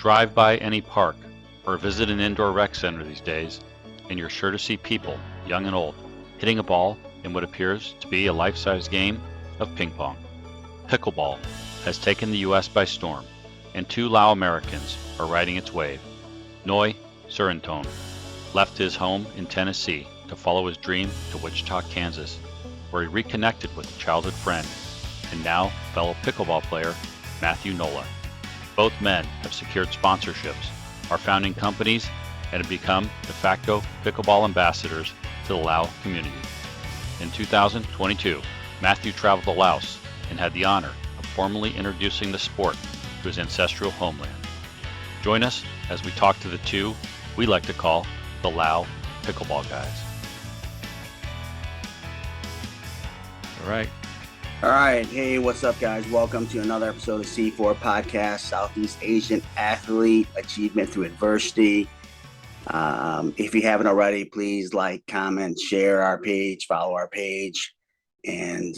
Drive by any park or visit an indoor rec center these days, and you're sure to see people, young and old, hitting a ball in what appears to be a life-size game of ping pong. Pickleball has taken the U.S. by storm, and two Lao Americans are riding its wave. Noy Sourinthone left his home in Tennessee to follow his dream to Wichita, Kansas, where he reconnected with a childhood friend and now fellow pickleball player Matthew Nola. Both men have secured sponsorships, are founding companies, and have become de facto pickleball ambassadors to the Lao community. In 2022, Matthew traveled to Laos and had the honor of formally introducing the sport to his ancestral homeland. Join us as we talk to the two we like to call the Lao pickleball guys. All right. All right. Hey, what's up, guys? Welcome to another episode of C4 Podcast, Southeast Asian Athlete Achievement Through Adversity. If you haven't already, please like, comment, share our page, follow our page, and,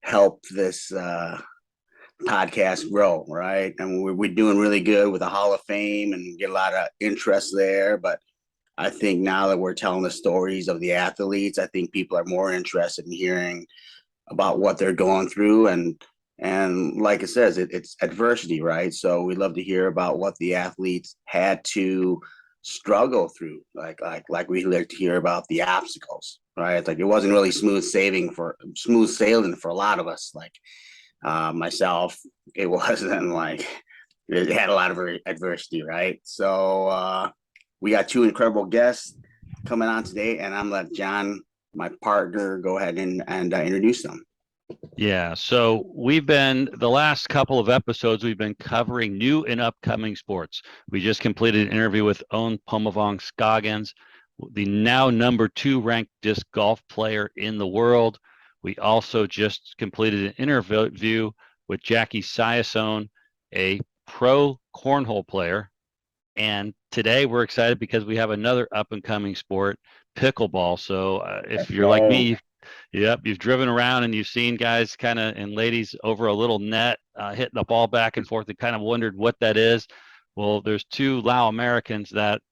help this podcast grow, right? And we're doing really good with the Hall of Fame and get a lot of interest there. But I think now that we're telling the stories of the athletes, I think people are more interested in hearing about what they're going through. And like it says, it's adversity, right? So we love to hear about what the athletes had to struggle through. Like we like to hear about the obstacles, right? Like it wasn't really smooth sailing for a lot of us. Like myself, it wasn't like it had a lot of adversity, right? So we got two incredible guests coming on today, and I'm let John, my partner, go ahead and introduce them. Yeah, so the last couple of episodes, we've been covering new and upcoming sports. We just completed an interview with Owen Pomavong Scoggins, the now number 2 ranked disc golf player in the world. We also just completed an interview with Jackie Siasone, a pro cornhole player. And today we're excited because we have another up-and-coming sport, pickleball. So if you're like me, you've driven around and you've seen guys and ladies over a little net hitting the ball back and forth and kind of wondered what that is. Well, there's two Lao Americans that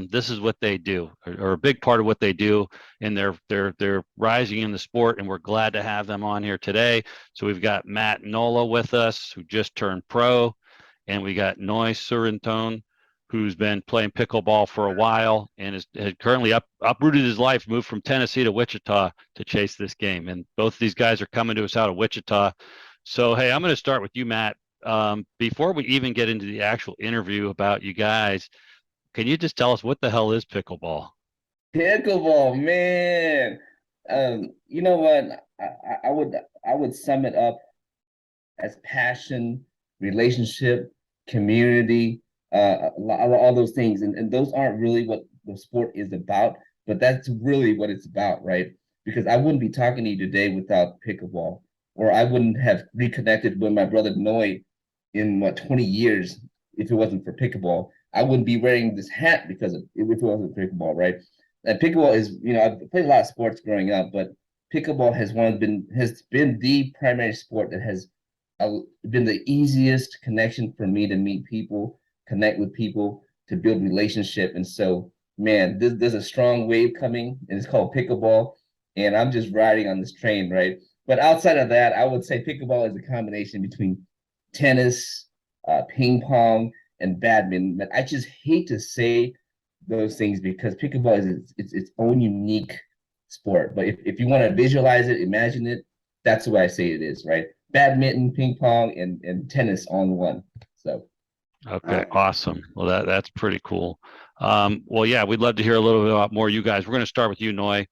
this is what they do, or a big part of what they do, and they're rising in the sport, and we're glad to have them on here today. So we've got Matt Nola with us, who just turned pro, and we got Noy Sourinthone, who's been playing pickleball for a while and had currently uprooted his life, moved from Tennessee to Wichita to chase this game. And both of these guys are coming to us out of Wichita. So, hey, I'm going to start with you, Matt. Before we even get into the actual interview about you guys, can you just tell us what the hell is pickleball? Pickleball, man. You know what? I would sum it up as passion, relationship, community, all those things. And those aren't really what the sport is about, but that's really what it's about, right? Because I wouldn't be talking to you today without pickleball, or I wouldn't have reconnected with my brother Noy in 20 years if it wasn't for pickleball. I wouldn't be wearing this hat because if it wasn't pickleball, right? And pickleball is, I've played a lot of sports growing up, but pickleball has been the primary sport that has been the easiest connection for me to meet people, connect with people, to build relationship. And so, man, there's a strong wave coming, and it's called pickleball, and I'm just riding on this train, right? But outside of that, I would say pickleball is a combination between tennis, ping pong, and badminton. But I just hate to say those things because pickleball is its own unique sport. But if you want to visualize it, imagine it, that's the way I say it is, right? Badminton, ping pong, and tennis all in one. So Okay, awesome. Well, that's pretty cool. Well, yeah, we'd love to hear a little bit about more you guys. We're going to start with you, Noy.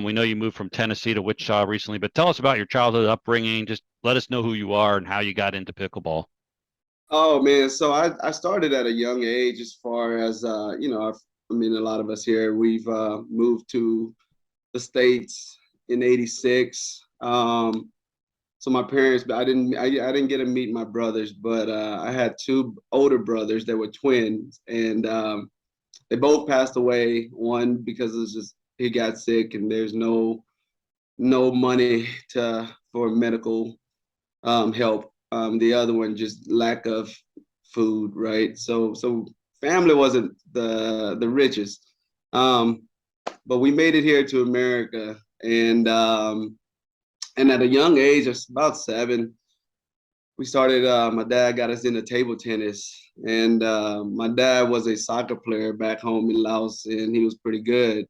We know you moved from Tennessee to Wichita recently, but tell us about your childhood upbringing. Just let us know who you are and how you got into pickleball. Oh man, so I started at a young age as far as a lot of us here, we've moved to the States in '86. So my parents, I didn't get to meet my brothers, but I had two older brothers that were twins, and they both passed away. One because he got sick, and there's no money for medical help. The other one just lack of food, right? So family wasn't the richest. But we made it here to America, and at a young age of about 7, we started. My dad got us into table tennis, and my dad was a soccer player back home in Laos, and he was pretty good.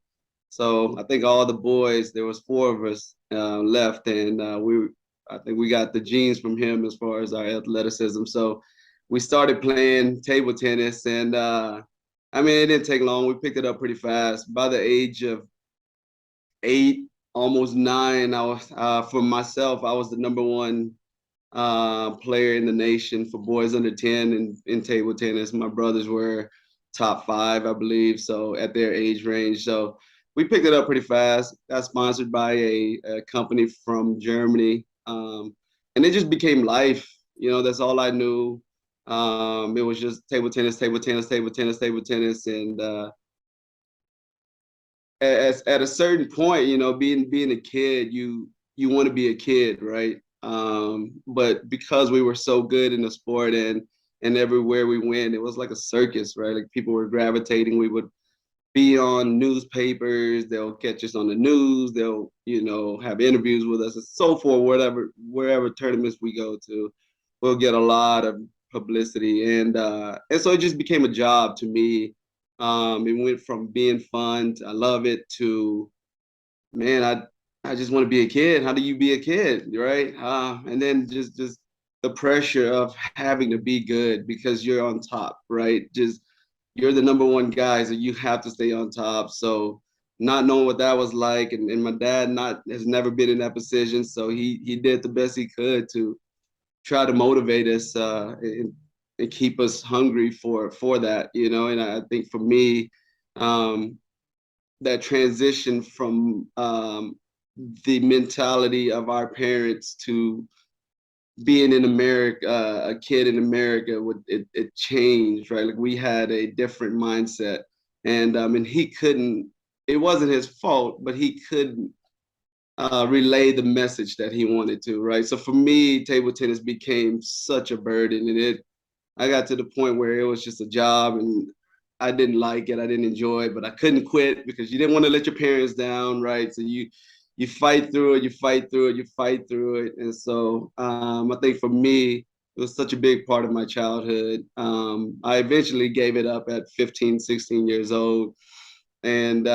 So I think all the boys, there was 4 of us left, and I think we got the genes from him as far as our athleticism. So we started playing table tennis, and I mean, it didn't take long. We picked it up pretty fast. By the age of 8, almost 9, I was for myself, I was the number 1 player in the nation for boys under 10 in table tennis. My brothers were top 5, I believe, so at their age range. So we picked it up pretty fast. Got sponsored by a company from Germany, and it just became life. You know, that's all I knew. It was just table tennis, table tennis, table tennis, table tennis, and at a certain point, you know, being a kid, you want to be a kid, right? But because we were so good in the sport, and everywhere we went, it was like a circus, right? Like people were gravitating. We would be on newspapers. They'll catch us on the news. They'll, you know, have interviews with us and so forth. Wherever tournaments we go to, we'll get a lot of publicity, and so it just became a job to me. It went from being fun, I love it, to man, I just want to be a kid. How do you be a kid, right? And then just the pressure of having to be good because you're on top, right? Just you're the number 1 guy, so you have to stay on top. So not knowing what that was like, and my dad not has never been in that position, so he did the best he could to try to motivate us and keep us hungry for that, you know. And I think for me, um, that transition from the mentality of our parents to being in America, a kid in America, it changed, right? Like we had a different mindset, and he couldn't. It wasn't his fault, but he couldn't relay the message that he wanted to, right? So for me, table tennis became such a burden, and I got to the point where it was just a job, and I didn't like it. I didn't enjoy it, but I couldn't quit because you didn't want to let your parents down, right? So you fight through it, you fight through it, you fight through it. And so I think for me, it was such a big part of my childhood. I eventually gave it up at 15, 16 years old. And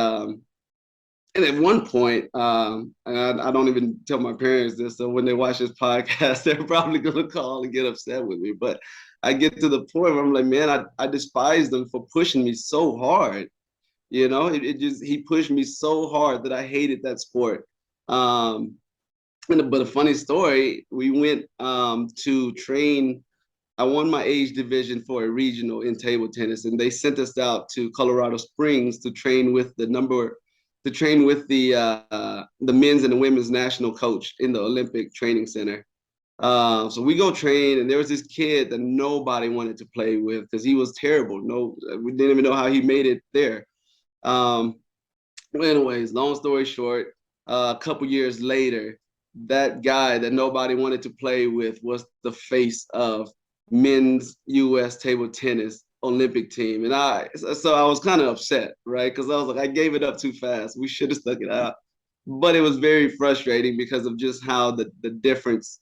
and at one point, and I don't even tell my parents this, so when they watch this podcast, they're probably gonna call and get upset with me. But I get to the point where I'm like, man, I despise them for pushing me so hard. You know, it just he pushed me so hard that I hated that sport. Um, but a funny story, we went to train. I won my age division for a regional in table tennis, and they sent us out to Colorado Springs to train with the men's and the women's national coach in the Olympic Training Center. So we go train, and there was this kid that nobody wanted to play with because he was terrible. No, we didn't even know how he made it there. Um, well, anyways, long story short, a couple years later, that guy that nobody wanted to play with was the face of men's U.S. table tennis Olympic team, and so I was kind of upset, right? Because I was like, I gave it up too fast. We should have stuck it out, but it was very frustrating because of just how the difference.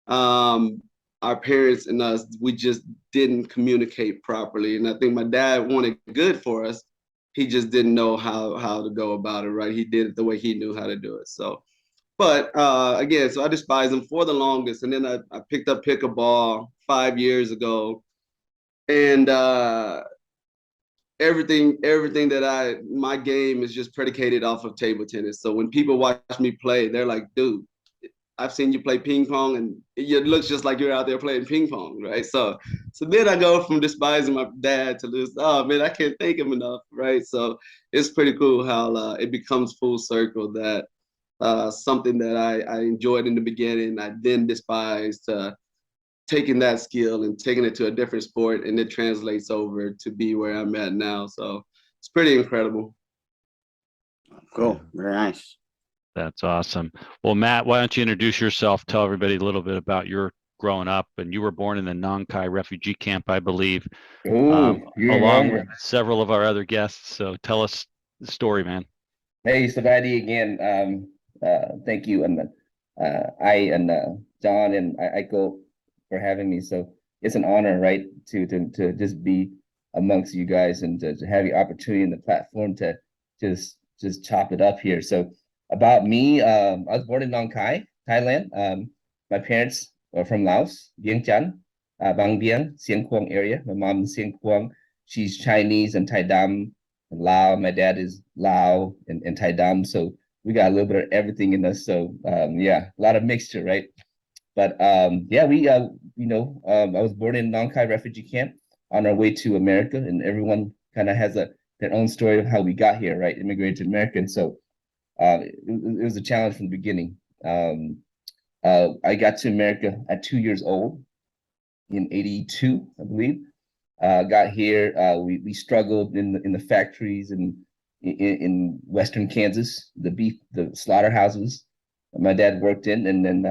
Um, our parents and us, we just didn't communicate properly, and I think my dad wanted good for us. He just didn't know how to go about it, right? He did it the way he knew how to do it. So, but again, so I despised him for the longest, and then I picked up pickleball 5 years ago, and everything that my game is just predicated off of table tennis. So when people watch me play, they're like, dude, I've seen you play ping pong, and it looks just like you're out there playing ping pong, right? So then I go from despising my dad to this, oh man, I can't thank him enough, right? So it's pretty cool how it becomes full circle that something that I enjoyed in the beginning, I then despised, taking that skill and taking it to a different sport, and it translates over to be where I'm at now. So it's pretty incredible. Cool. Very nice. That's awesome. Well, Matt, why don't you introduce yourself? Tell everybody a little bit about your growing up, and you were born in the Nong Khai refugee camp, I believe, Oh, you along with remember. several of our other guests. So tell us the story, man. Hey, Savadi again. Thank you, and John and Aiko for having me. So it's an honor, right, to just be amongst you guys and to have the opportunity and the platform to just chop it up here. So about me, I was born in Nong Khai, Thailand. My parents are from Laos, Vientiane, Bang Bieng, Siêng Khoang area. My mom is Siêng Khoang. She's Chinese and Thai Dam. Lao. My dad is Lao and Thai Dam, so we got a little bit of everything in us. So yeah, a lot of mixture, right? But yeah, we I was born in Nong Khai refugee camp on our way to America, and everyone kind of has their own story of how we got here, right? Immigrated to America, and so it was a challenge from the beginning. I got to America at 2 years old in '82, I believe. Got here. We struggled in the factories and in Western Kansas, the slaughterhouses my dad worked in, and then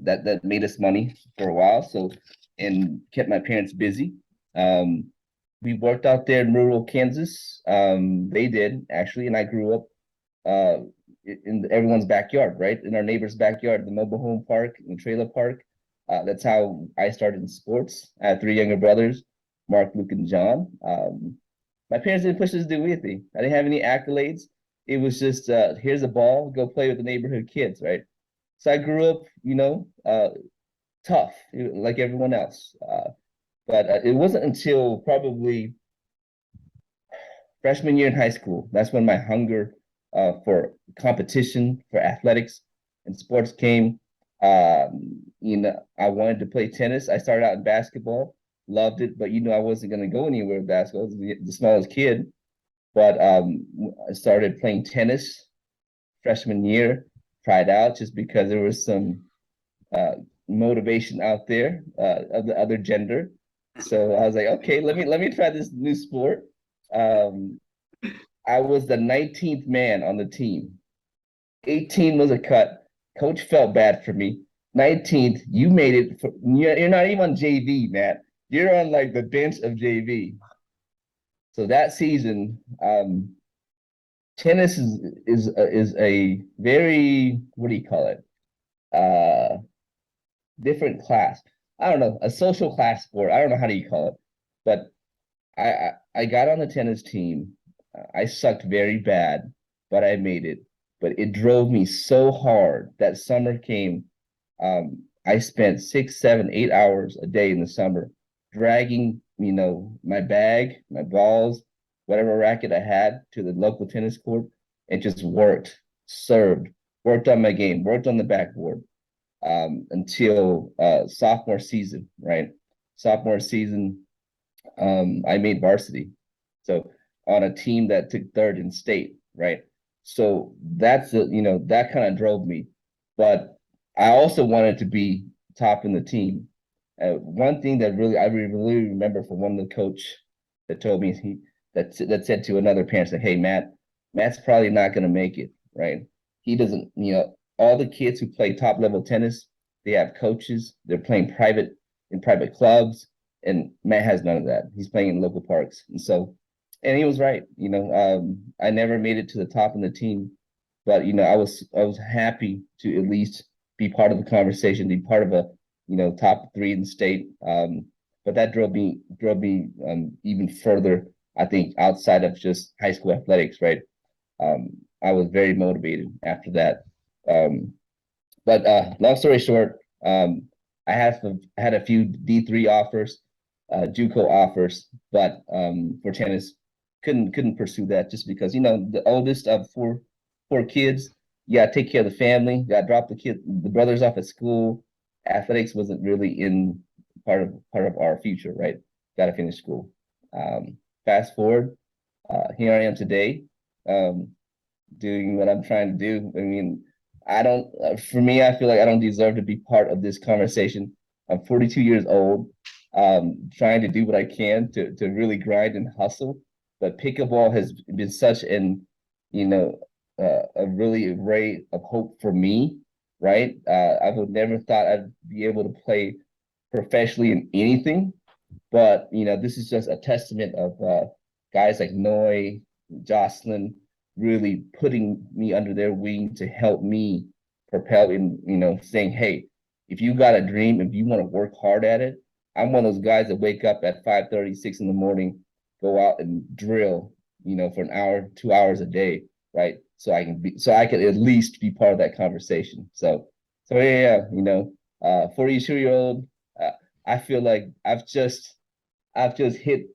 that made us money for a while. So and kept my parents busy. We worked out there in rural Kansas. They did actually, and I grew up uh, in everyone's backyard, right? In our neighbor's backyard, the mobile home park, the trailer park. That's how I started in sports. I have three younger brothers, Mark, Luke, and John. My parents didn't push us to do anything. I didn't have any accolades. It was just here's a ball, go play with the neighborhood kids, right? So I grew up, tough, like everyone else. But it wasn't until probably freshman year in high school. That's when my hunger for competition, for athletics and sports came. I wanted to play tennis. I started out in basketball, loved it, but I wasn't going to go anywhere with basketball. I was the smallest kid, but I started playing tennis freshman year. Tried out just because there was some uh, motivation out there of the other gender. So I was like, okay, let me try this new sport. Um, I was the 19th man on the team. 18 was a cut. Coach felt bad for me. 19th, you made it. You're not even on JV, Matt. You're on like the bench of JV. So that season, tennis is a very, what do you call it? Different class. I don't know, a social class sport. I don't know how do you call it, but I got on the tennis team. I sucked very bad, but I made it. But it drove me so hard that summer came. I spent 6, 7, 8 hours a day in the summer dragging, my bag, my balls, whatever racket I had to the local tennis court and just worked, served, worked on my game, worked on the backboard until sophomore season, right? Sophomore season, I made varsity. So on a team that took third in state, right? So that kind of drove me. But I also wanted to be top in the team. One thing that I really remember from one of the coach that told me that said to another parent, said, "Hey, Matt's probably not going to make it, right? He doesn't, all the kids who play top level tennis, they have coaches. They're playing in private clubs, and Matt has none of that. He's playing in local parks, and he was right. I never made it to the top in the team, but I was happy to at least be part of the conversation, be part of a top three in the state. But that drove me even further. I think outside of just high school athletics, right? I was very motivated after that. But long story short, I had a few D3 offers, JUCO offers, but for tennis, couldn't pursue that just because the oldest of four kids. You gotta take care of the family. You gotta drop the brothers off at school. Athletics wasn't really in part of our future, right? Gotta finish school. Fast forward, here I am today. Um, doing what I'm trying to do. I mean, I don't, for me, I feel like I don't deserve to be part of this conversation. I'm 42 years old, trying to do what I can to really grind and hustle. But pickleball has been such a really ray of hope for me right? I would never thought I'd be able to play professionally in anything, but this is just a testament of guys like Noy, Jocelyn, really putting me under their wing to help me propel in, saying, hey, if you got a dream, if you want to work hard at it, I'm one of those guys that wake up at 5:30, 6 in the morning, go out and drill, for an hour, 2 hours a day, right? So I could at least be part of that conversation. So yeah, 42-year-old, I feel like I've just hit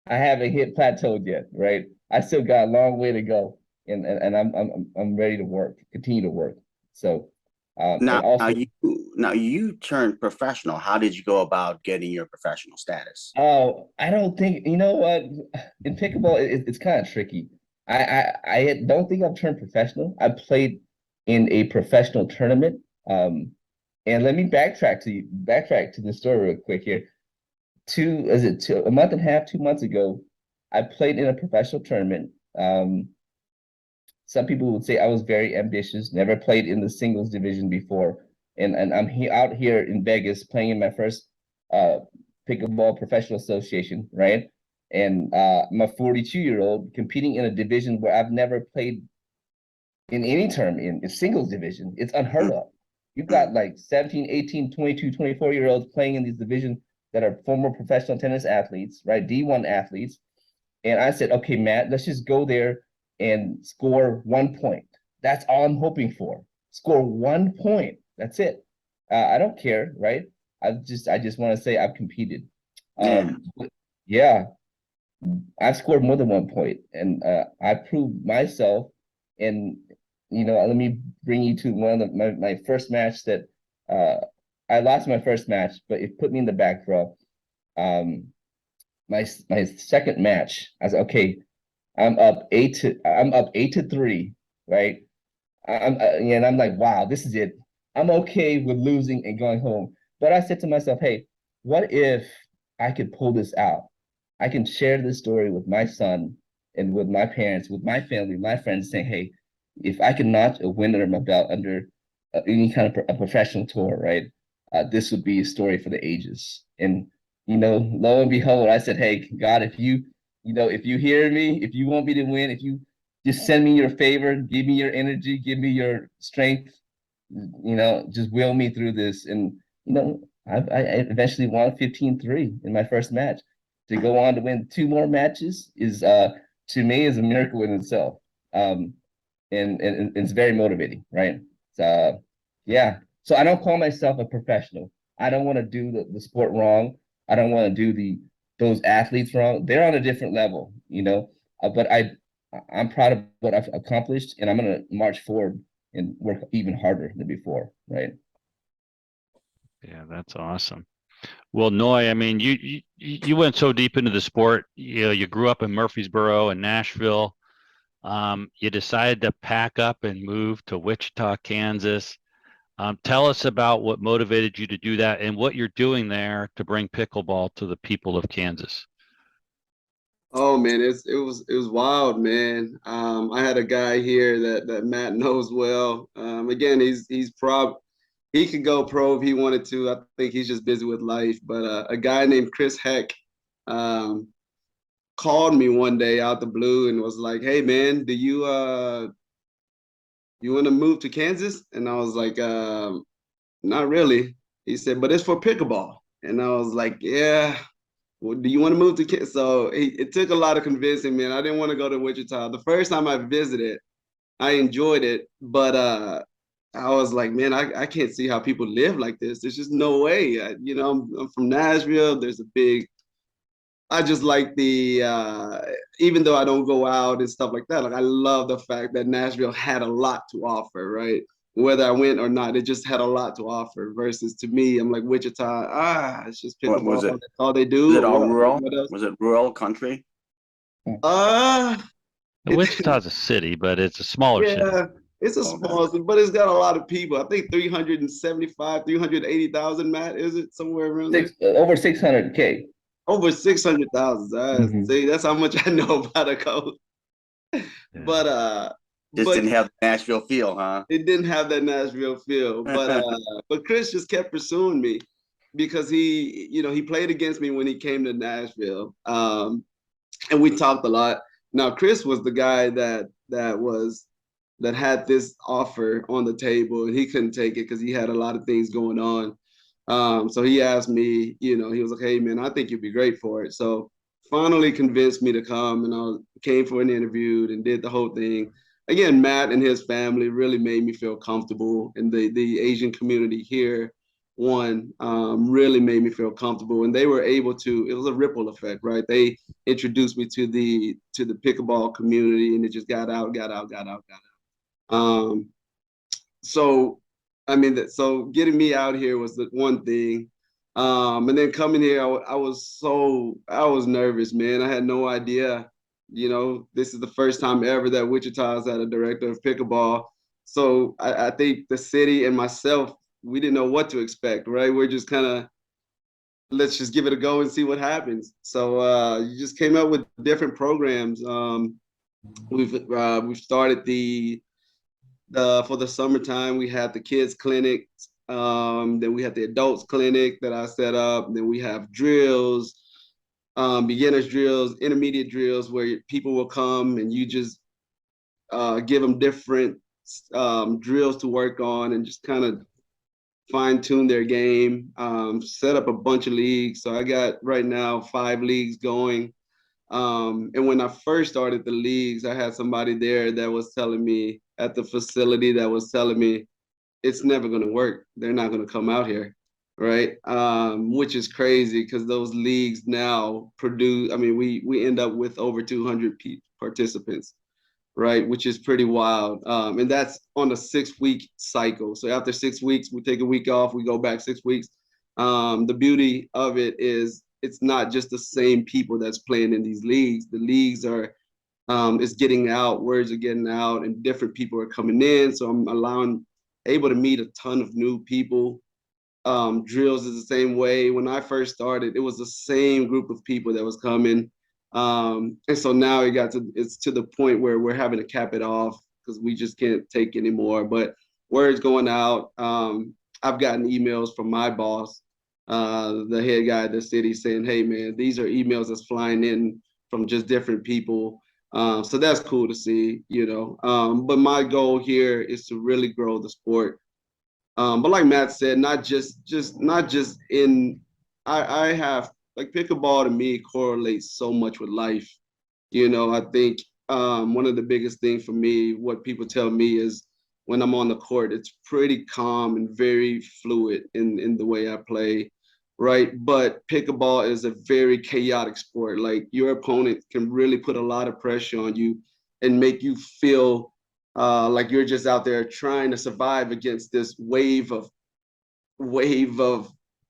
I haven't hit plateaued yet, right? I still got a long way to go, and I'm ready to work, continue to work. So, and Now, now also, you now you turned professional. How did you go about getting your professional status? oh, I don't think you know what in pickleball it's kind of tricky. I don't think I've turned professional. I played in a professional tournament. And let me backtrack to the story real quick here. A month and a half, 2 months ago, I played in a professional tournament. Some people would say I was very ambitious, never played in the singles division before. And I'm out here in Vegas playing in my first uh, pickleball professional association, right? And I'm a 42-year-old competing in a division where I've never played in any term in singles division. It's unheard of. You've got like 17, 18, 22, 24-year-olds playing in these divisions that are former professional tennis athletes, right? D1 athletes. And I said, okay, Matt, let's just go there and score 1 point. That's all I'm hoping for. Score 1 point. That's it. I don't care, right? I just want to say I've competed. Yeah. Yeah, I've scored more than 1 point, and I proved myself. And let me bring you to one of my first match that uh, I lost my first match, but it put me in the back row. Um, my second match, I was okay. I'm up 8-3, right? And I'm like, wow, this is it. I'm okay with losing and going home. But I said to myself, hey, what if I could pull this out? I can share this story with my son and with my parents, with my family, my friends, saying, hey, if I can notch a win under my belt under any kind of a professional tour, right? This would be a story for the ages. And lo and behold, I said, hey, God, if you hear me, if you want me to win, if you just send me your favor, give me your energy, give me your strength, just will me through this. And, I eventually won 15-3 in my first match. To go on to win two more matches is, to me, is a miracle in itself. And it's very motivating, right? So, yeah. So I don't call myself a professional. I don't want to do the sport wrong. I don't want to do those athletes wrong. They're on a different level, but I'm proud of what I've accomplished, and I'm gonna march forward and work even harder than before, right? Yeah, that's awesome. Well, Noy, I mean, you went so deep into the sport. You grew up in Murfreesboro and Nashville. You decided to pack up and move to Wichita, Kansas. Tell us about what motivated you to do that and what you're doing there to bring pickleball to the people of Kansas. Oh man, it was wild, man. I had a guy here that Matt knows well. Again, he's prob he could go pro if he wanted to. I think he's just busy with life. But a guy named Chris Heck um, called me one day out the blue and was like, "Hey man, do you want to move to Kansas?" And I was like, "Not really." He said, "But it's for pickleball." And I was like, "Yeah." Well, do you want to move to Kansas? So it took a lot of convincing, man. I didn't want to go to Wichita. The first time I visited, I enjoyed it, but I was like, man, I can't see how people live like this. There's just no way. I'm from Nashville. There's a big. I just like the even though I don't go out and stuff like that. Like I love the fact that Nashville had a lot to offer, right? Whether I went or not, it just had a lot to offer. Versus to me, I'm like Wichita. It's just What pickleball. was it? That's all they Was do. it all rural? What else? Was it rural country? Uh, it, Wichita's a city, but it's a smaller city. yeah, it's a Okay. small, but it's got a lot of people. I think 375, 380,000, Matt, is it somewhere around there? Over 600K. Over 600,000. Mm-hmm. See, that's how much I know about a coach. Yeah. But Just but didn't have the Nashville feel, huh? it didn't have that Nashville feel. But Chris just kept pursuing me because he played against me when he came to Nashville. And we talked a lot. Now Chris was the guy that had this offer on the table and he couldn't take it because he had a lot of things going on. So he asked me, he was like, "Hey man, I think you'd be great for it." So finally convinced me to come, and I came for an interview and did the whole thing. Again, Matt and his family really made me feel comfortable, and the Asian community here, really made me feel comfortable, and they were able to. It was a ripple effect, right? They introduced me to the pickleball community, and it just got out, got out, got out, got out. So I mean, so getting me out here was the one thing. And then coming here, I was nervous, man. I had no idea. This is the first time ever that Wichita has had a director of pickleball. So I think the city and myself, we didn't know what to expect, right? We're just kind of, let's just give it a go and see what happens. So you just came up with different programs. We've started for the summertime, we had the kids clinic. Then we had the adults clinic that I set up. Then we have drills, beginners drills, intermediate drills, where people will come and you just give them different drills to work on and just kind of fine tune their game. Set up a bunch of leagues. So I got right now 5 leagues going. And when I first started the leagues, I had somebody there that was telling me at the facility that was telling me it's never going to work. They're not going to come out here, right? Which is crazy because those leagues now produce. I mean, we end up with over 200 participants, right? Which is pretty wild. And that's on a 6-week cycle. So after 6 weeks, we take a week off, we go back 6 weeks. The beauty of it is it's not just the same people that's playing in these leagues. The leagues are it's getting out, words are getting out, and different people are coming in. So I'm able to meet a ton of new people. Drills is the same way. When I first started, it was the same group of people that was coming. And so now it's to the point where we're having to cap it off because we just can't take anymore. But words going out. I've gotten emails from my boss, the head guy at the city, saying, "Hey man, these are emails that's flying in from just different people." So that's cool to see. But my goal here is to really grow the sport. But like Matt said, not just in. I have like pickleball to me correlates so much with life. I think one of the biggest things for me, what people tell me is when I'm on the court, it's pretty calm and very fluid in the way I play, right? But pickleball is a very chaotic sport. Like your opponent can really put a lot of pressure on you and make you feel like you're just out there trying to survive against this wave of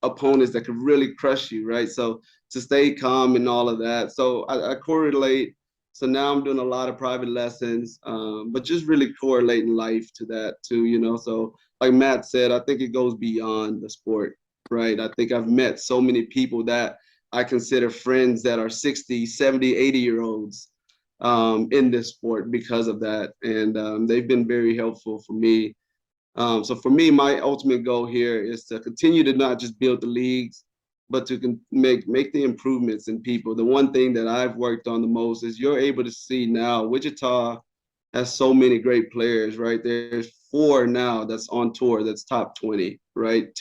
opponents that could really crush you, right? So to stay calm and all of that. So I correlate. So now I'm doing a lot of private lessons, but just really correlating life to that too. So like Matt said, I think it goes beyond the sport, right? I think I've met so many people that I consider friends that are 60, 70, 80-year olds in this sport because of that. And they've been very helpful for me. So for me, my ultimate goal here is to continue to not just build the leagues, but to make the improvements in people. The one thing that I've worked on the most is you're able to see now Wichita has so many great players, right? There's 4 now that's on tour that's top 20, right?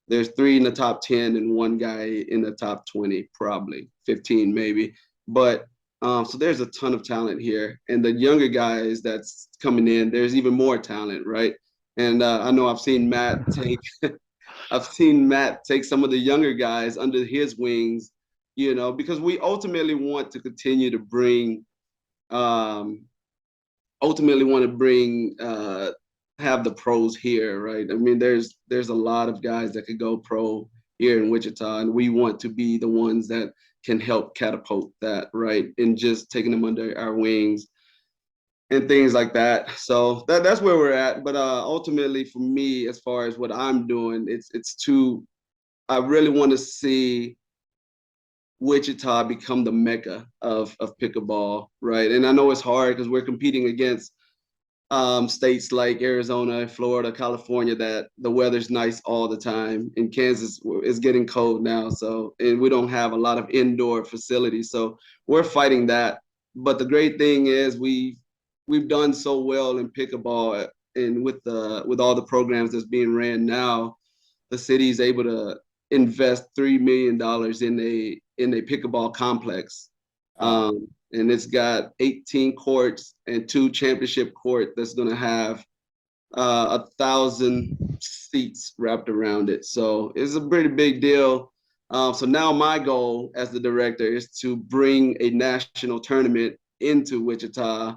There's 3 in the top 10 and 1 guy in the top 20, probably 15 maybe. But so there's a ton of talent here, and the younger guys that's coming in, there's even more talent, right? And I know I've seen Matt take some of the younger guys under his wings, because we ultimately want to continue to um, have the pros here, right? I mean, there's a lot of guys that could go pro here in Wichita, and we want to be the ones that can help catapult that, right? And just taking them under our wings and things like that. So that's where we're at. But ultimately, for me, as far as what I'm doing, I really want to see Wichita become the mecca of pickleball, right? And I know it's hard because we're competing against states like Arizona, Florida, California, that the weather's nice all the time. In Kansas, it's getting cold now, so and we don't have a lot of indoor facilities, so we're fighting that. But the great thing is we've done so well in pickleball, and with all the programs that's being ran now, the city is able to invest $3 million in a pickleball complex. And it's got 18 courts and 2 championship court that's going to have 1,000 seats wrapped around it. So it's a pretty big deal. So now my goal as the director is to bring a national tournament into Wichita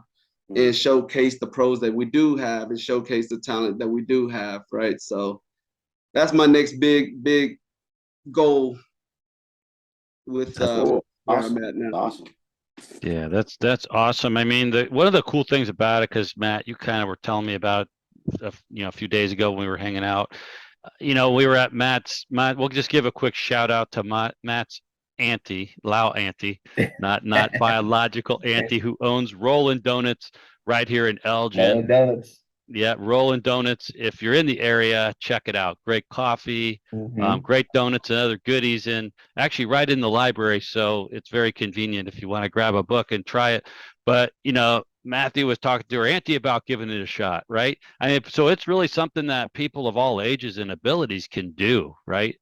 and showcase the pros that we do have and showcase the talent that we do have, right? So that's my next big goal with Cool. where Awesome. I'm at now. Awesome. Yeah, that's awesome. I mean, one of the cool things about it, because Matt, you kind of were telling me about, a few days ago when we were hanging out. We were at Matt. We'll just give a quick shout out to Matt's auntie, Lao auntie, not biological auntie, who owns Rollin' Donuts right here in Elgin. Donuts. Yeah, Rollin' Donuts. If you're in the area, check it out. Great coffee, Mm-hmm. great donuts and other goodies, and actually right in the library, so it's very convenient if you want to grab a book and try it. But Matthew was talking to her auntie about giving it a shot, right? I mean, so it's really something that people of all ages and abilities can do, right?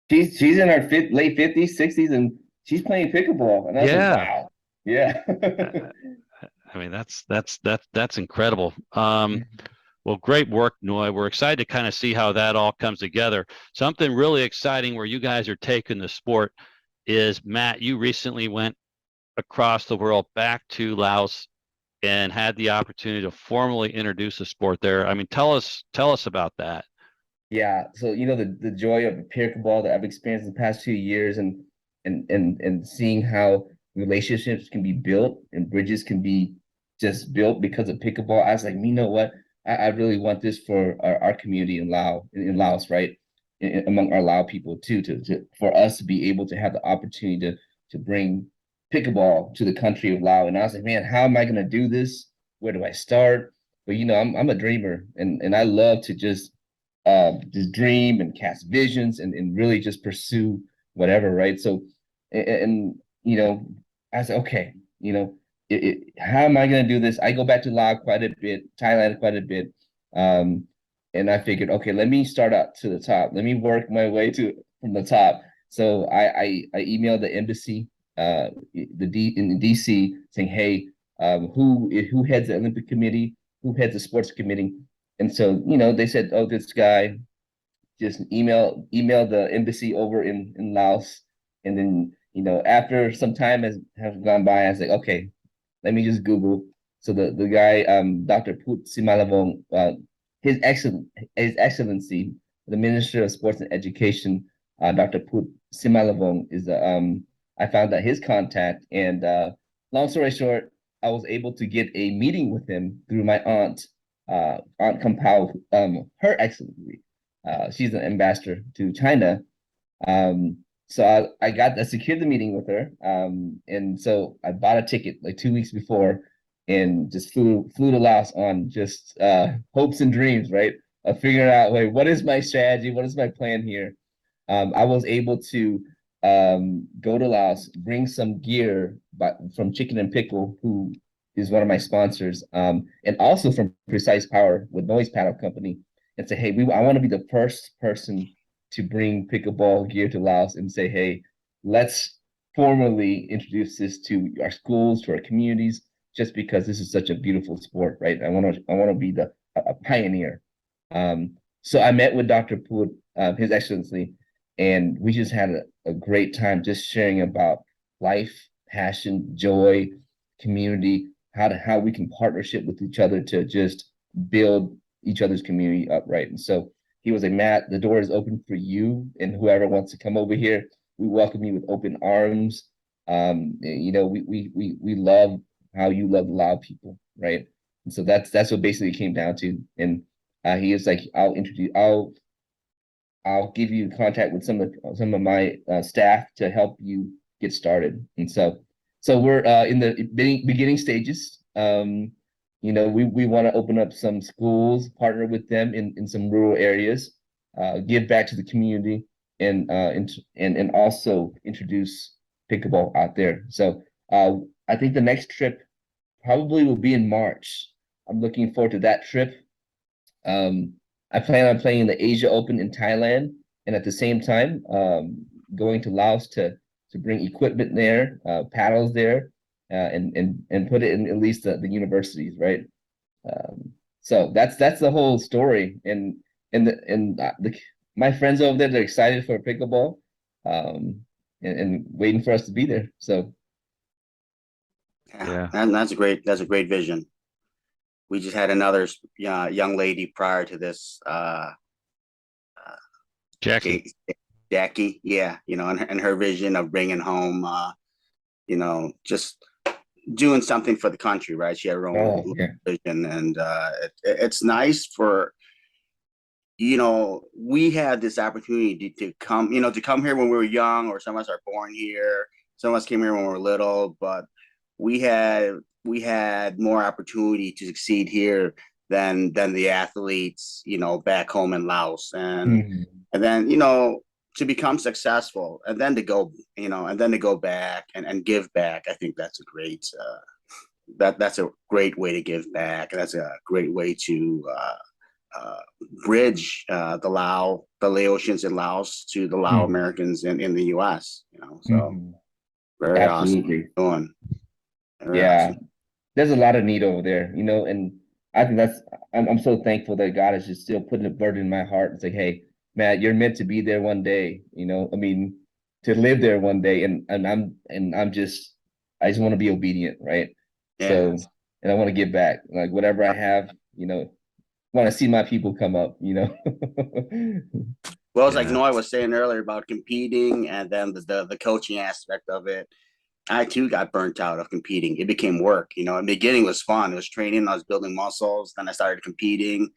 She's in her late 50s, 60s, and she's playing pickleball. And I was like, Yeah. wow. Yeah. I mean, that's incredible. Well, great work, Noy. We're excited to kind of see how that all comes together. Something really exciting where you guys are taking the sport is, Matt, you recently went across the world back to Laos and had the opportunity to formally introduce the sport there. I mean, tell us about that. Yeah, so the joy of pickleball that I've experienced in the past 2 years, and seeing how relationships can be built and bridges can be just built because of pickleball. I was like, you know what? I really want this for our community in Laos, right? Among our Lao people too, for us to be able to have the opportunity to bring pickleball to the country of Lao. And I was like, man, how am I gonna do this? Where do I start? But I'm a dreamer, and I love to just dream and cast visions, and really just pursue whatever, right? So, and I said, okay, how am I going to do this? I go back to Laos quite a bit, Thailand quite a bit, um, and I figured, okay, let me start out to the top. Let me work my way to from the top. So I emailed the embassy, in DC, saying, hey, who heads the Olympic Committee? Who heads the sports committee? And so, they said, oh, this guy, just email the embassy over in Laos. And then, after some time has gone by, I was like, okay, let me just Google. So the guy, Dr. Put Simalavong, His Excellency, the Minister of Sports and Education, Dr. Put Simalavong is I found out his contact, and long story short, I was able to get a meeting with him through my Aunt Kampao, Her Excellency. She's an ambassador to China. So I secured the meeting with her. And so I bought a ticket like 2 weeks before and just flew to Laos on just hopes and dreams, right? Of figuring out, wait, what is my strategy? What is my plan here? I was able to go to Laos, bring some gear from Chicken and Pickle, who is one of my sponsors, and also from Precise Power with Noise Paddle Company, and say, hey, I want to be the first person to bring pickleball gear to Laos and say, hey, let's formally introduce this to our schools, to our communities, just because this is such a beautiful sport, right? I want to be a pioneer. So I met with Dr. Put, His Excellency, and we just had a great time just sharing about life, passion, joy, community, how we can partnership with each other to just build each other's community up, right? And so he was like, Matt, the door is open for you and whoever wants to come over here. We welcome you with open arms. We love how you love Lao people, right? And so that's what basically it came down to. And he is like, I'll give you contact with some of my staff to help you get started. And so we're in the beginning stages. we want to open up some schools, partner with them in some rural areas, give back to the community, and also introduce pickleball out there. So I think the next trip probably will be in March. I'm looking forward to that trip. I plan on playing the Asia Open in Thailand, and at the same time, going to Laos to bring equipment there, paddles there, and put it in at least the universities, right? So that's the whole story, and my friends over there, they're excited for pickleball, and waiting for us to be there. So Yeah. and that's a great vision. We just had another young lady prior to this, Jackie. Jackie, yeah, and her vision of bringing home, just doing something for the country, right? She had her own oh yeah. vision, and it's nice for we had this opportunity to come, to come here when we were young, or some of us are born here. Some of us came here when we were little, but we had more opportunity to succeed here than the athletes, back home in Laos, Mhm. and then to become successful, and then to go, back and give back. I think that's a great that's a great way to give back, and that's a great way to bridge the Laotians in Laos to the Lao Mhm. Americans in the U.S. So Mhm. very awesome Absolutely. doing. Very Yeah. awesome. There's a lot of need over there, and I think I'm so thankful that God is just still putting a burden in my heart and say, hey, man, you're meant to be there one day, I mean, to live there one day. I just want to be obedient, right? Yeah. So, and I want to give back, like whatever I have, want to see my people come up. Well, it's like Yeah. Noah was saying earlier about competing, and then the coaching aspect of it. I too got burnt out of competing. It became work. In the beginning it was fun. It was training. I was building muscles. Then I started competing,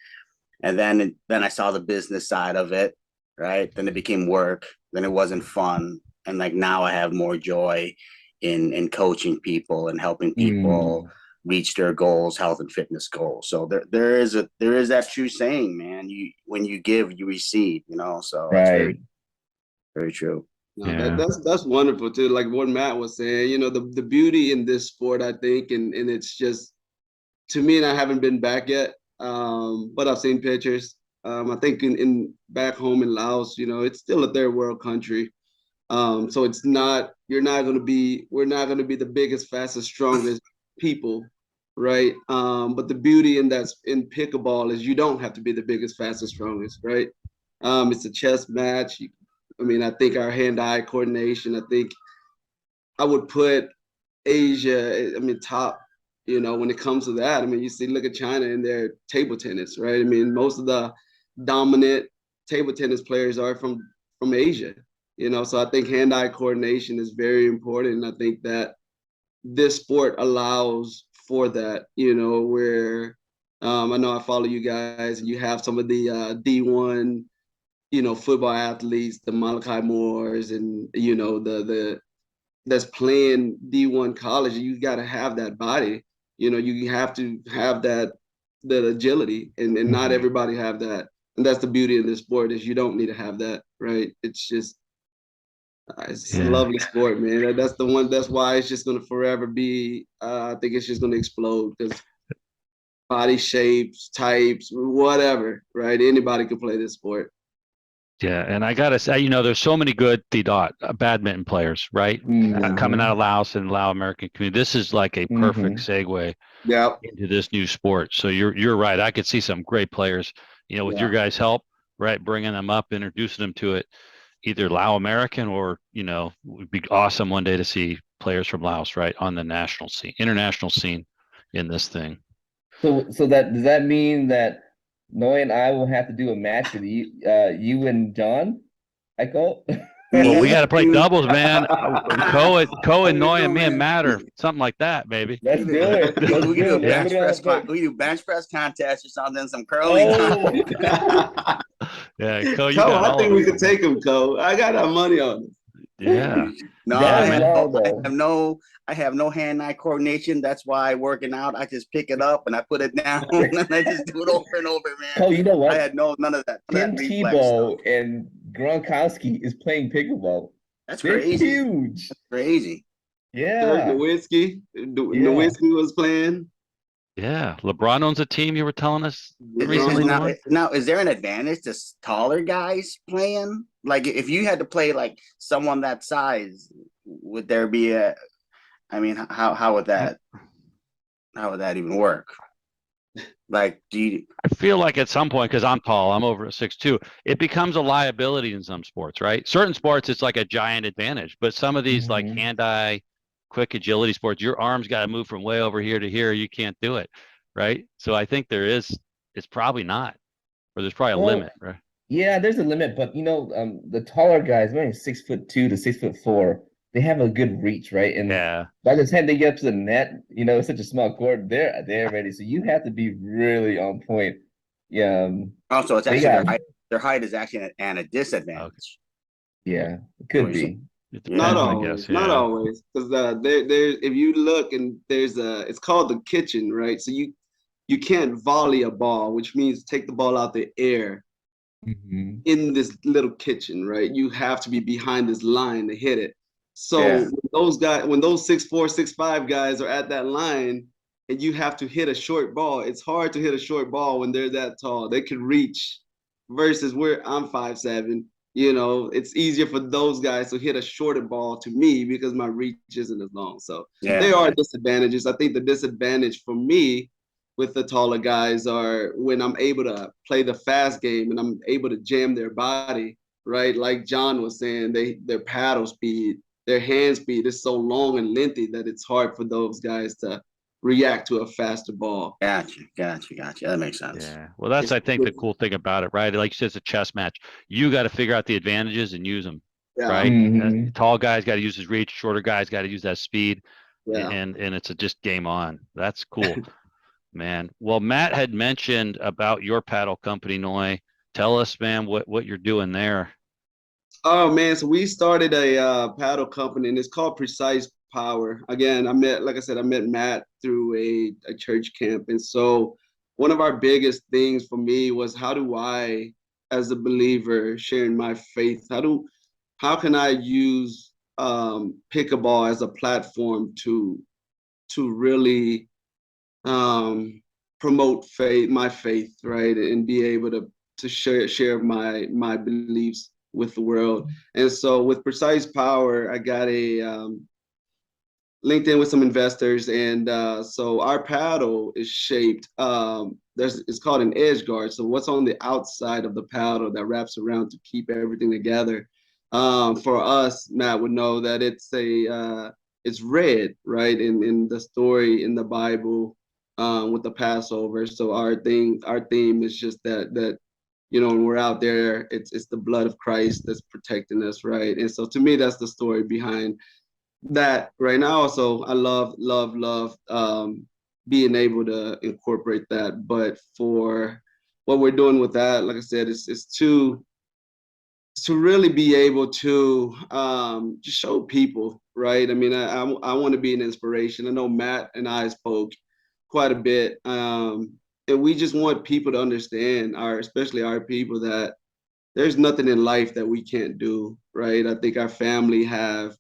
and then I saw the business side of it. Right. Then it became work. Then it wasn't fun. And like now I have more joy in coaching people and helping people Mm, reach their goals, health and fitness goals. So there is that true saying, man. When you give, you receive. So it's very right. very true. No, Yeah. that's wonderful too. Like what Matt was saying, the beauty in this sport, I think, and it's just to me, and I haven't been back yet, but I've seen pictures. I think in back home in Laos, it's still a third world country. So it's not, we're not gonna be the biggest, fastest, strongest people, right? But the beauty in pickleball is you don't have to be the biggest, fastest, strongest, right? It's a chess match. I mean, I think our hand-eye coordination, I think I would put Asia, I mean, top, when it comes to that. I mean, look at China and their table tennis, right? I mean, most of the dominant table tennis players are from Asia, so I think hand-eye coordination is very important. And I think that this sport allows for that, where I know I follow you guys, and you have some of the D1, football athletes, the Malachi Moores, and the that's playing D1 college. You got to have that body. You have to have that agility, and not Mhm. everybody have that. And that's the beauty of this sport is you don't need to have that, right? It's a Yeah. lovely sport, man. That's the one. That's why it's just gonna forever be. I think it's just gonna explode because body shapes, types, whatever, right? Anybody can play this sport. Yeah, and I gotta say, there's so many good badminton players, right? Coming out Mhm. of Laos and Lao American community. This is like a perfect Mhm. segue Yeah, into this new sport. So you're right. I could see some great players, with your yeah. guys' help, right? Bringing them up, introducing them to it, either Lao American or, would be awesome one day to see players from Laos, right, on the national scene, international scene in this thing. So that does that mean that Noe and I will have to do a match with you and John, Echo? Well, we Me, got to play you, doubles, man. Ko and you Noy and know, me and man. Matt or something like that, maybe. Let's do it. Let's We can do do a it. Let's Yeah. put it on the book. we do bench press contest or something, some curling Oh, contest. Yeah, Ko, you Co, got I all think of we us. could take him, Co. I got our money on him. Yeah. No, Yeah, That's man. wild though. I have no hand-eye coordination. That's why working out, I just pick it up and I put it down and I just do it over and over, man. Cole, you know I what? had none of that Tim reflex stuff. Tebow and Gronkowski is playing pickleball. That's They're crazy. huge. Crazy. Yeah. Nowinski, Yeah. Nowinski was playing. Yeah. LeBron owns a team you were telling us Is recently, LeBron, now Noy? now is there an advantage to taller guys playing? Like if you had to play like someone that size, would there be a? I mean, how would that even work? Like, do you? I feel like at some point, because I'm tall, I'm over at 6'2", it becomes a liability in some sports, right? Certain sports, it's like a giant advantage, but some of these like Mhm. hand-eye, quick agility sports, your arms got to move from way over here to here. You can't do it, right? So I think it's probably not, or there's probably a Well, limit, right? yeah, there's a limit, but the taller guys, maybe 6'2" to 6'4", they have a good reach, right? And Yeah. by the time they get up to the net, it's such a small court, they're ready. So you have to be really on point. Yeah, Also, it's they actually got their height is actually a Okay. disadvantage. yeah, it Is what could you're saying. be. It Yeah. not depends, I always, guess. not Yeah. always, because there, if you look and there's it's called the kitchen, right? So you can't volley a ball, which means take the ball out the air Hmm. in this little kitchen, right? You have to be behind this line to hit it. So Yeah. when when those 6'4", 6'5" guys are at that line, and you have to hit a short ball, it's hard to hit a short ball when they're that tall. They can reach, versus where I'm 5'7". It's easier for those guys to hit a shorter ball to me because my reach isn't as long. So Yeah. there are disadvantages. I think the disadvantage for me with the taller guys are when I'm able to play the fast game and I'm able to jam their body, right? Like John was saying, their paddle speed, their hand speed is so long and lengthy that it's hard for those guys to react to a faster ball. Gotcha. That makes sense. Yeah. Well, that's, It's, I think, the cool thing about it, right? Like you said, it's a chess match. You got to figure out the advantages and use them, yeah, right? Hmm. Tall guys got to use his reach, shorter guys got to use that speed, yeah. and it's a just game on. That's cool, man. Well, Matt had mentioned about your paddle company, Noy. Tell us, man, what you're doing there. Oh man, so we started a paddle company and it's called Precise Power. Again, like I said, I met Matt through a church camp. And so one of our biggest things for me was how do I, as a believer, sharing my faith, how can I use pickleball as a platform to really promote my faith, right, and be able to share my beliefs with the world. And so with Precise Power, I got a LinkedIn with some investors, and so our paddle is shaped. It's called an edge guard. So what's on the outside of the paddle that wraps around to keep everything together? For us, Matt would know that it's red, right? In the story in the Bible, with the Passover. So our theme is just that when we're out there, it's the blood of Christ that's protecting us, right? And so to me, that's the story behind that right now. So I love being able to incorporate that. But for what we're doing with that, like I said, it's to really be able to just show people, right? I mean, I want to be an inspiration. I know Matt and I spoke quite a bit, and we just want people to understand, especially our people, that there's nothing in life that we can't do, right? I think our family I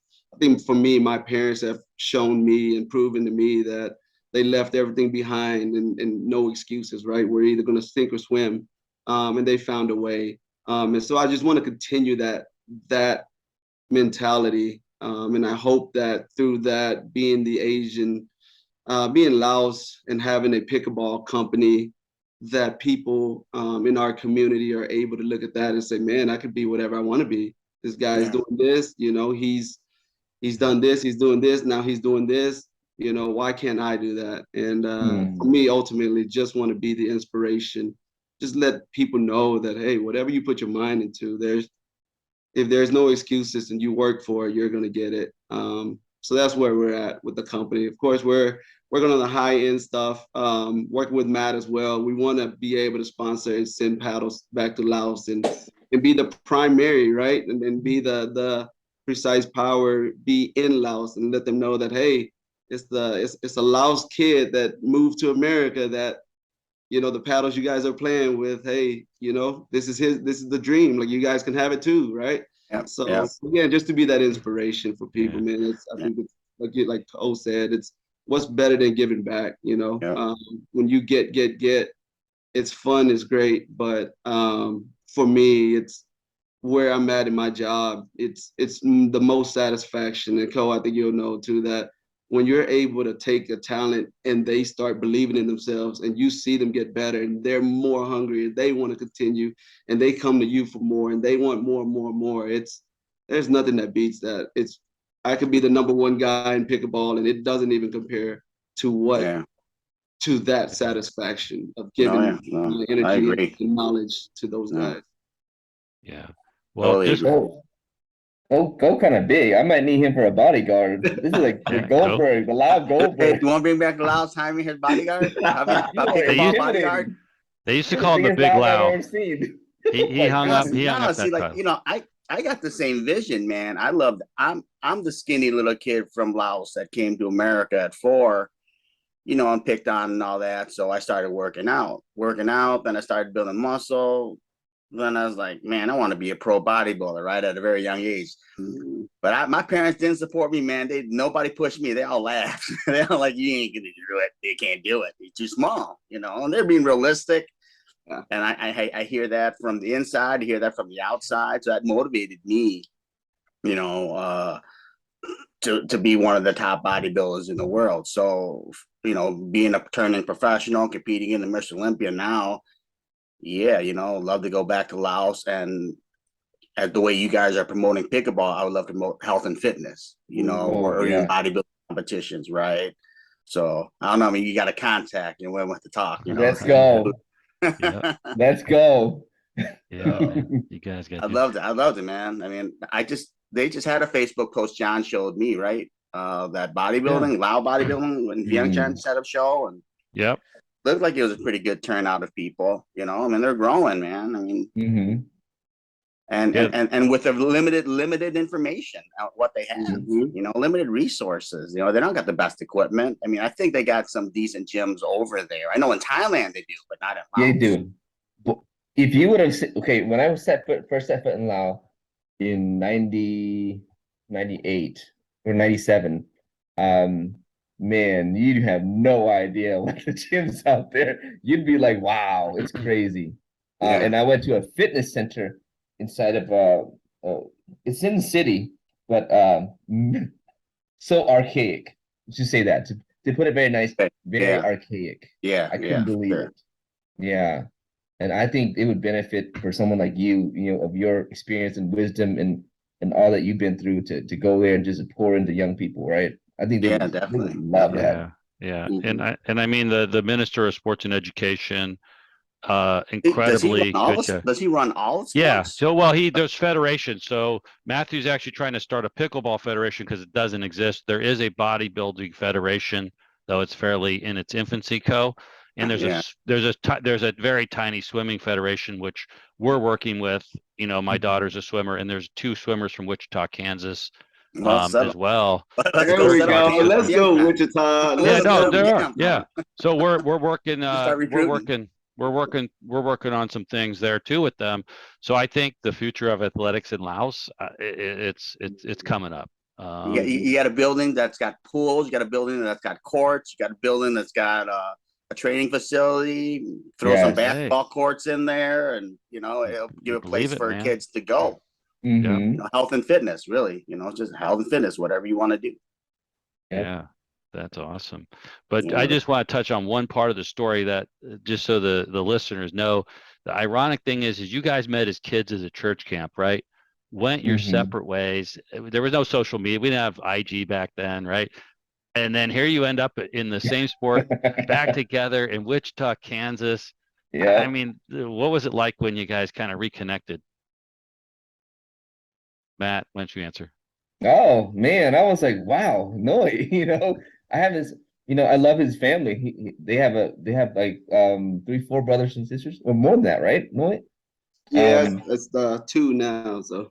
think for me, my parents have shown me and proven to me that they left everything behind and no excuses, right? We're either going to sink or swim, and they found a way. And so I just want to continue that mentality, and I hope that through that, being Laos and having a pickleball company, that people in our community are able to look at that and say, man, I could be whatever I want to be. This guy is Yeah. doing this, he's done this, he's doing this, now he's doing this. Why can't I do that? And for Hmm. me, ultimately, just want to be the inspiration. Just let people know that, hey, whatever you put your mind into, if there's no excuses and you work for it, you're gonna get it. So that's where we're at with the company. Of course, we're working on the high end stuff. Working with Matt as well. We want to be able to sponsor and send paddles back to Laos and be the primary, right, and be the precise power be in Laos, and let them know that, hey, it's a Laos kid that moved to America, that, you know, the paddles you guys are playing with, hey, you know, this is the dream. Like, you guys can have it too, right? Yep, So yep, again, just to be that inspiration for people, Yeah. man. I yeah, think it's like O said, it's what's better than giving back, you know? yep. When you get, it's fun, it's great, but for me, it's where I'm at in my job. It's the most satisfaction. And Cole, I think you'll know too, that when you're able to take a talent and they start believing in themselves, and you see them get better, and they're more hungry, and they want to continue, and they come to you for more, and they want more and more and more. There's nothing that beats that. I could be the number one guy in pickleball, and it doesn't even compare to Yeah. that satisfaction of No, giving yeah, no, my I energy agree. and knowledge to those No, guys. Yeah. Well, totally just agree. Go kind of big. I might need him for a bodyguard. This is like the yeah, go. Goldberg, the loud Hey, Goldberg. you want to bring back Laos Jaime, his bodyguard? I'll be You a are They pickleball used bodyguard. intimidating. they used to You're the call him the biggest Big loud I've Lao. ever seen. He My hung up goodness. he hung No, up see, that like, title. you know, I got the same vision, man. I'm the skinny little kid from Laos that came to America at 4, you know, and picked on and all that. So I started working out. Then I started building muscle. Then I was like, man, I want to be a pro bodybuilder, right, at a very young age. But my parents didn't support me, man. Nobody pushed me. They all laughed. They all like, you ain't gonna do it. You can't do it. You're too small, you know. And they're being realistic. And I hear that from the inside. I hear that from the outside. So that motivated me, you know, to be one of the top bodybuilders in the world. So, you know, being a turning professional, competing in the Mr. Olympia now, yeah, you know, love to go back to Laos. And as the way you guys are promoting pickleball, I would love to promote health and fitness, you know, Oh or even yeah. bodybuilding competitions, right? So I don't know. I mean, you got a contact and when with the talk, you know. Let's go. Yeah. Let's go. Yeah, man. You guys got I to loved it. I loved it, man. I mean, they just had a Facebook post John showed me, right? That Yeah. bodybuilding, Lao bodybuilding, when Vientiane Mm, set up show, and Yep. looked like it was a pretty good turnout of people. You know, I mean, they're growing, man. I mean, hmm Yeah. and with the limited information out what they have, Mm-hmm. you know, limited resources. You know, they don't got the best equipment. I mean, I think they got some decent gyms over there. I know in Thailand they do, but not in Yeah, Laos. dude. But if you would have okay, when I was first set foot in Laos in 98 or 97, um, man, you'd have no idea what the gyms out there. You'd be like, wow, it's crazy. Yeah, And I went to a fitness center inside of it's in the city, but so archaic. Let's say that to put it very nice, very yeah, archaic. yeah, I yeah, couldn't for believe sure. it. Yeah. And I think it would benefit for someone like you know, of your experience and wisdom and all that you've been through to go there and just pour into young people, right? I think Yeah, they would definitely, love definitely. that. Yeah. Yeah. Mm-hmm. And I mean the Minister of Sports and Education, Does he run incredibly all good the? guy. Does he run all the Yeah. sports? So, well, there's federation. So Matthew's actually trying to start a pickleball federation because it doesn't exist. There is a bodybuilding federation, though it's fairly in its infancy. And Yeah, there's a very tiny swimming federation which we're working with. You know, my daughter's a swimmer, and there's 2 swimmers from Wichita, Kansas, well, as well. let's There go we set up Start go. to camp put in Let's some. go, Vientiane. Wichita. Yeah, Let's Let's no, set go. up there are. camp, Yeah. man. So we're working Start recruiting. we're working on some things there too with them. So I think the future of athletics in Laos, it's coming up. You got a building that's got pools. You got a building that's got courts. You got a building that's got a training facility. Throw some Yes. Hey, basketball courts in there, and you know it'll give you a believe place it, for man. kids to go. Yeah. You know, health and fitness, really. You know, just health and fitness, whatever you want to do. Yep. Yeah. That's awesome. But You I know, just want to touch on one part of the story that just so the listeners know, the ironic thing is you guys met as kids as a church camp, right? Went your hmm separate ways. There was no social media. We didn't have IG back then, right? And then here you end up in the same sport, back together in Wichita, Kansas. I Yep. mean, what was it like when you guys kind of reconnected? Matt, why don't you answer? Oh man, I was like, wow, no, I have his, I love his family. They have like 3, 4 brothers and sisters, or more than that, right? No, Yeah, it's the 2 now. So 2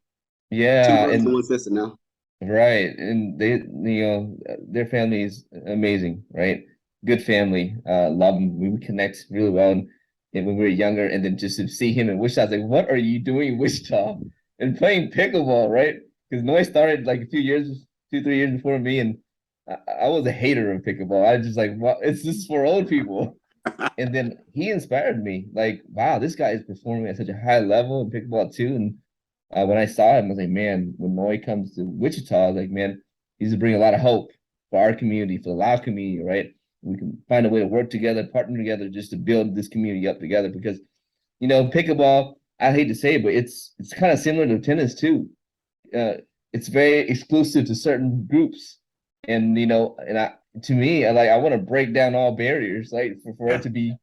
yeah, brothers and and 1 sister now. Right. And their family is amazing, right? Good family. Love them. We would connect really well. And when we were younger, and then just to see him in Wichita, I was like, what are you doing in Wichita? And playing pickleball, right? Because Noy started like a few years, 2, 3 years before me, and I was a hater of pickleball. I was just like, well, it's just for old people. And then he inspired me. Like, wow, this guy is performing at such a high level in pickleball too. And when I saw him, I was like, man, when Noy comes to Wichita, I was like, man, he's to bring a lot of hope for our community, for the Lao community, right? We can find a way to work together, partner together, just to build this community up together. Because, pickleball, I hate to say it, but it's kind of similar to tennis too. It's very exclusive to certain groups, and to me, I want to break down all barriers, like for it to be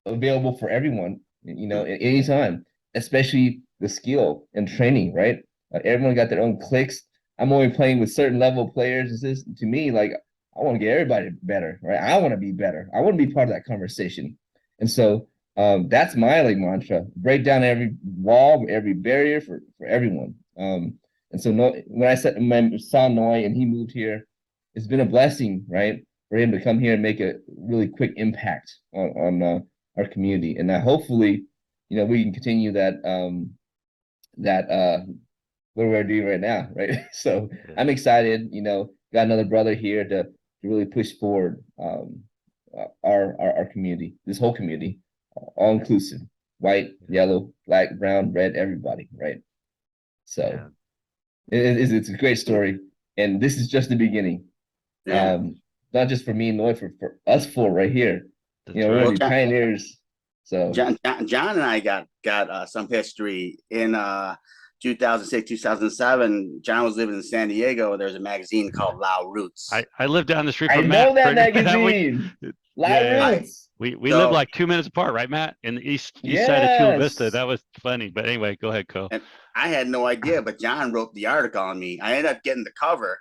available for everyone, at any time, especially the skill and training, right? Everyone got their own clicks. I'm only playing with certain level players. It's just, to me, like, I want to get everybody better, right? I want to be better. I want to be part of that conversation. And so that's my like mantra: break down every wall, every barrier for everyone. And so when I saw Noy and he moved here, it's been a blessing, right, for him to come here and make a really quick impact on our community. And hopefully, we can continue that what we're doing right now, right? So I'm excited, got another brother here to really push forward our community, this whole community, all inclusive, white, yellow, black, brown, red, everybody, right? So it's a great story. And this is just the beginning. Yeah. Not just for me and Noy, for us four right here. That's we're right. gonna be pioneers. So John and I got some history in 2006, 2007. John was living in San Diego. There's a magazine called Lao Roots. I live down the street I from know Matt. that right? magazine. Live Yeah. Roots. We So- live like 2 minutes apart, right, Matt? In the east side of Chula Vista. Yes. That was funny. But anyway, go ahead, Co. And I had no idea, but John wrote the article on me. I ended up getting the cover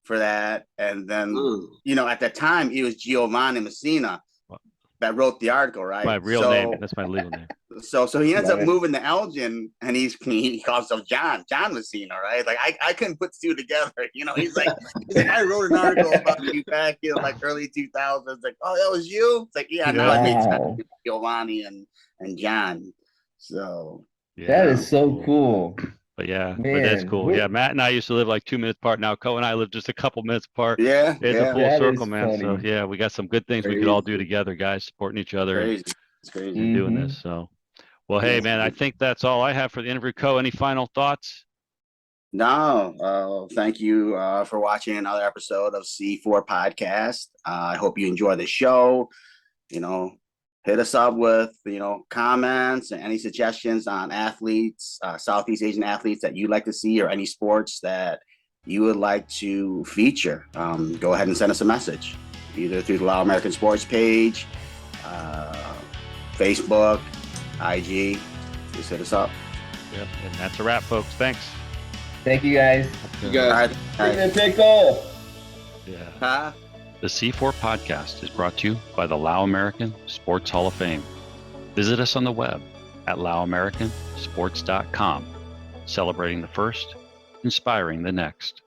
for that. And then, at the time, it was Giovanni Messina that wrote the article, right? My real name. That's my legal name. So he ends Love up it. moving to Elgin, and he calls himself John Messina, right? Like I couldn't put two together. He's like I wrote an article about you back in like early 2000s. Like, oh, that was you. It's like, yeah, now it makes sense. Giovanni and John. So that is so cool. But yeah, Man, but that's cool. Yeah, Matt and I used to live like 2 minutes apart. Now Co and I live just a couple minutes apart. Yeah, It's a full That circle, is man. So funny. yeah, we got some good things we could all do together, guys, supporting each other and it's crazy. doing this. So, well, hey, man, I think that's all I have for the interview. Co, any final thoughts? No, thank you for watching another episode of C4 Podcast. I hope you enjoy the show. Hit us up with, comments and any suggestions on athletes, Southeast Asian athletes that you'd like to see, or any sports that you would like to feature. Go ahead and send us a message, either through the Lao American Sports page, Facebook, IG. Just hit us up. Yep, and that's a wrap, folks. Thanks. Thank you guys. You guys. All right. Pickle. Yeah. The C4 Podcast is brought to you by the Lao American Sports Hall of Fame. Visit us on the web at laoamericansports.com, celebrating the first, inspiring the next.